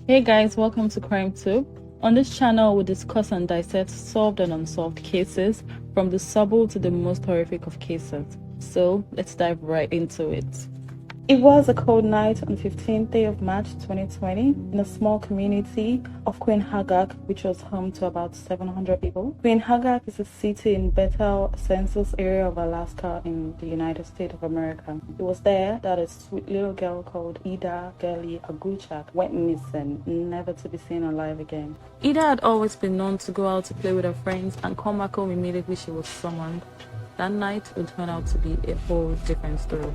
Hey guys, welcome to Crime Tube. On this channel, we discuss and dissect solved and unsolved cases, from the subtle to the most horrific of cases. So let's dive right into it. It was a cold night on 15th day of March 2020 in a small community of Quinhagak, which was home to about 700 people. Quinhagak is a city in Bethel census area of Alaska in the United States of America. It was there that a sweet little girl called Ida Girlie Aguchak went missing, never to be seen alive again. Ida had always been known to go out to play with her friends and come back home immediately she was summoned. That night would turn out to be a whole different story.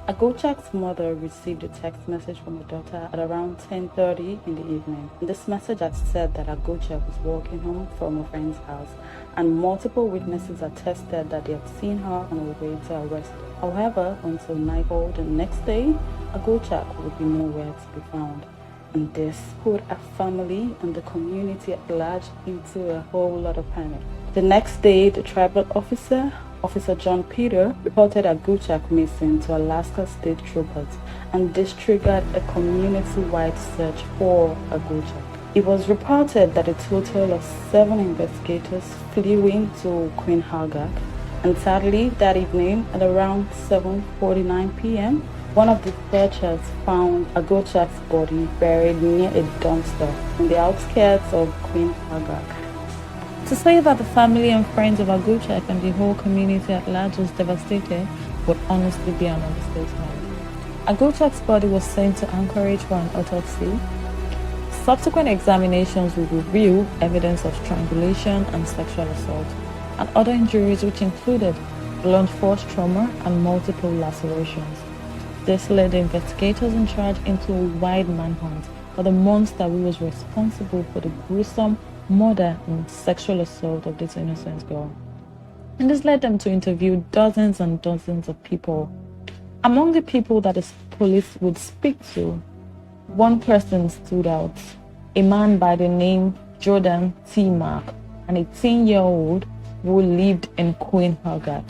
Aguchak's mother received a text message from her daughter at around 10:30 in the evening. This message had said that Aguchak was walking home from a friend's house, and multiple witnesses attested that they had seen her on her way to arrest her. However, until nightfall the next day, Aguchak would be nowhere to be found. And this put a family and the community at large into a whole lot of panic. The next day, the tribal Officer John Peter, reported Aguchak missing to Alaska State Troopers, and this triggered a community-wide search for Aguchak. It was reported that a total of 7 investigators flew into Quinhagak, and sadly, that evening at around 7:49 p.m., one of the searchers found Aguchak's body buried near a dumpster in the outskirts of Quinhagak. To say that the family and friends of Aguchak and the whole community at large was devastated would honestly be an understatement. Aguchak's body was sent to Anchorage for an autopsy. Subsequent examinations will reveal evidence of strangulation and sexual assault, and other injuries which included blunt force trauma and multiple lacerations. This led the investigators in charge into a wide manhunt for the monster who was responsible for the gruesome murder and sexual assault of this innocent girl. And this led them to interview dozens and dozens of people. Among the people that the police would speak to, one person stood out, a man by the name Jordan T. Mark, an 18-year-old who lived in Quinhagak.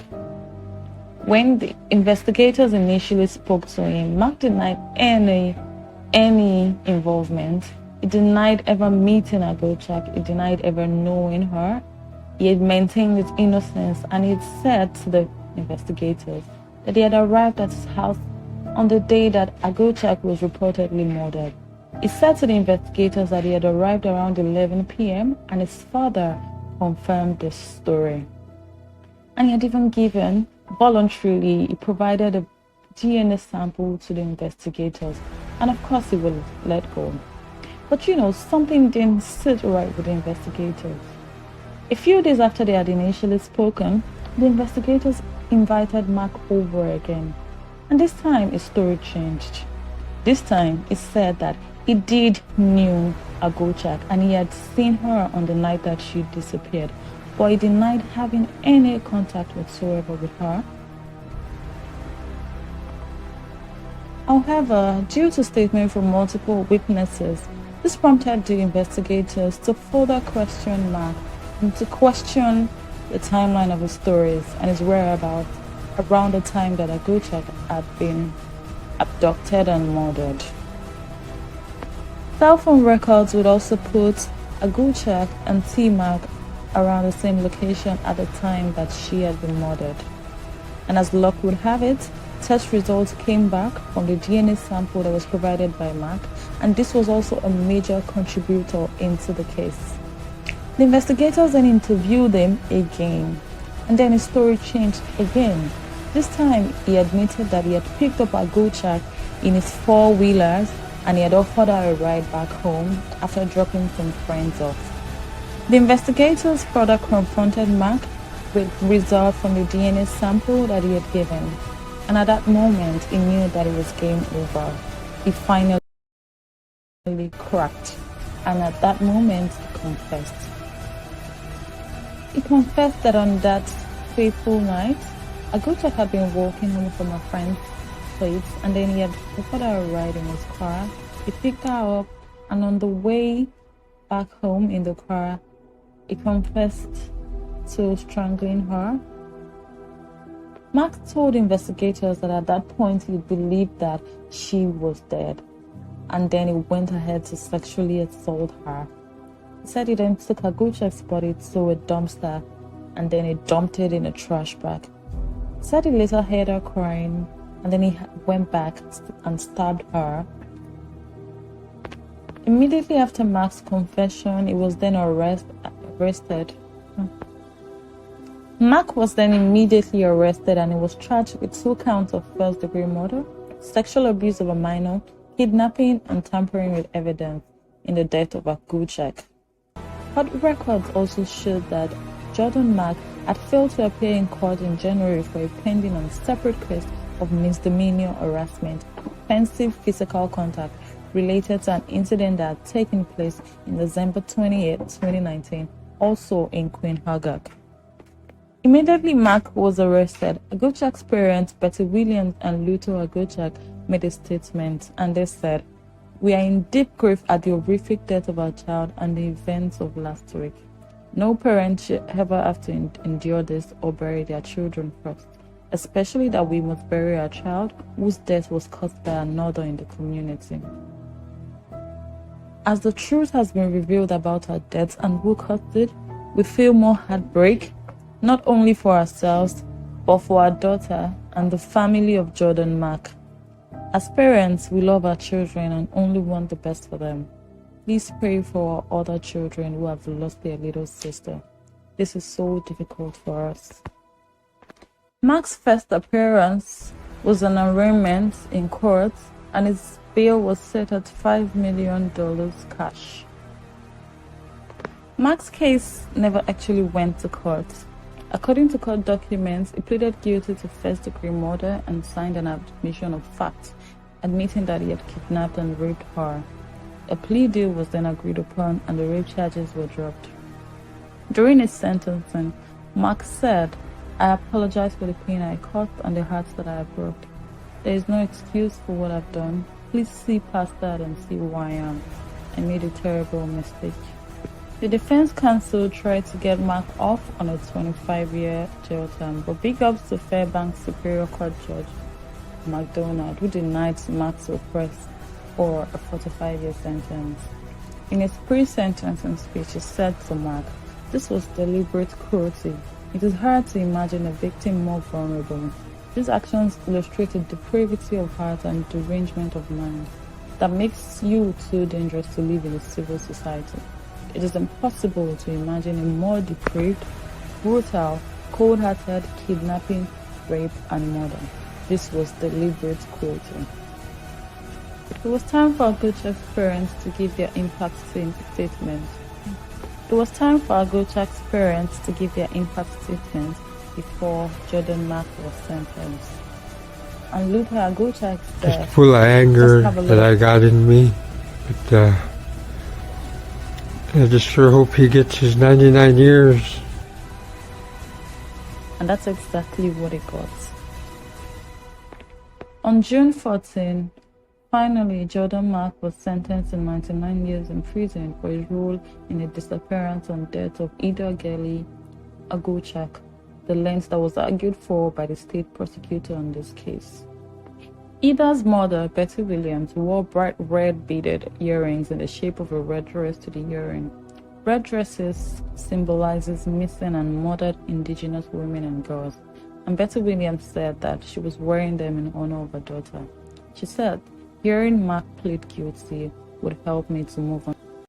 When the investigators initially spoke to him, Mark denied any involvement. He denied ever meeting Aguchak. He denied ever knowing her. He had maintained his innocence, and he had said to the investigators that he had arrived at his house on the day that Aguchak was reportedly murdered. He said to the investigators that he had arrived around 11 p.m. and his father confirmed this story. And he had even given, voluntarily, he provided a DNA sample to the investigators, and of course he will let go. But something didn't sit right with the investigators. A few days after they had initially spoken, the investigators invited Mark over again. And this time his story changed. This time he said that he did knew Aguchak and he had seen her on the night that she disappeared, but he denied having any contact whatsoever with her. However, due to statements from multiple witnesses, this prompted the investigators to further question Mark and to question the timeline of his stories and his whereabouts around the time that Aguchak had been abducted and murdered. Cell phone records would also put Aguchak and T. Mark around the same location at the time that she had been murdered. And as luck would have it, test results came back from the DNA sample that was provided by Mark, and this was also a major contributor into the case. The investigators then interviewed him again, and then his story changed again. This time, he admitted that he had picked up Aguchak in his four-wheelers and he had offered her a ride back home after dropping some friends off. The investigators further confronted Mark with results from the DNA sample that he had given. And at that moment, he knew that it was game over. He finally cracked. And at that moment, he confessed. He confessed that on that fateful night, Aguchak had been walking home from a friend's place, and then he had offered her a ride in his car. He picked her up, and on the way back home in the car, he confessed to strangling her. Mark told investigators that at that point he believed that she was dead. and then he went ahead to sexually assault her. He said he then took Aguchak's body to a dumpster and then he dumped it in a trash bag. He said he later heard her crying and then he went back and stabbed her. Immediately after Mark's confession, he was then arrested. Mark was then immediately arrested and he was charged with 2 counts of first-degree murder, sexual abuse of a minor, kidnapping, and tampering with evidence in the death of Aguchak. Court records also showed that Jordan Mark had failed to appear in court in January for a pending and separate case of misdemeanor harassment, offensive physical contact related to an incident that had taken place in December 28, 2019, also in Quinhagak. Immediately Mark was arrested, Aguchak's parents, Betty Williams and Luto Aguchak, made a statement and they said, "We are in deep grief at the horrific death of our child and the events of last week. No parent should ever have to endure this or bury their children first, especially that we must bury our child whose death was caused by another in the community. As the truth has been revealed about our deaths and who caused it, we feel more heartbreak, not only for ourselves, but for our daughter and the family of Jordan Mark. As parents, we love our children and only want the best for them. Please pray for our other children who have lost their little sister. This is so difficult for us." Mark's first appearance was an arraignment in court and his bail was set at $5 million cash. Mark's case never actually went to court. According to court documents, he pleaded guilty to first-degree murder and signed an admission of fact, admitting that he had kidnapped and raped her. A plea deal was then agreed upon and the rape charges were dropped. During his sentencing, Mark said, "I apologize for the pain I caused and the hearts that I have broken. There is no excuse for what I've done. Please see past that and see who I am. I made a terrible mistake." The defense counsel tried to get Mark off on a 25-year jail term, but big ups to Fairbanks Superior Court Judge McDonald, who denied Mark's request for a 45-year sentence. In his pre-sentencing speech, he said to Mark, "This was deliberate cruelty. It is hard to imagine a victim more vulnerable. These actions illustrate a depravity of heart and derangement of mind that makes you too dangerous to live in a civil society. It is impossible to imagine a more depraved, brutal, cold-hearted kidnapping, rape, and murder. This was deliberate cruelty." It was time for Aguchak's parents to give their impact statement. Before Jordan Mark was sentenced. And Luta Aguchak said, "Just full of anger that I got in me, but I just sure hope he gets his 99 years. And that's exactly what he got. On June 14, finally, Jordan Mark was sentenced to 99 years in prison for his role in the disappearance and death of Ida Girlie Aguchak, the length that was argued for by the state prosecutor on this case. Ida's mother, Betty Williams, wore bright red beaded earrings in the shape of a red dress to the earring. Red dresses symbolizes missing and murdered indigenous women and girls, and Betty Williams said that she was wearing them in honor of her daughter. She said, "Hearing Mark plead guilty would help me to move on."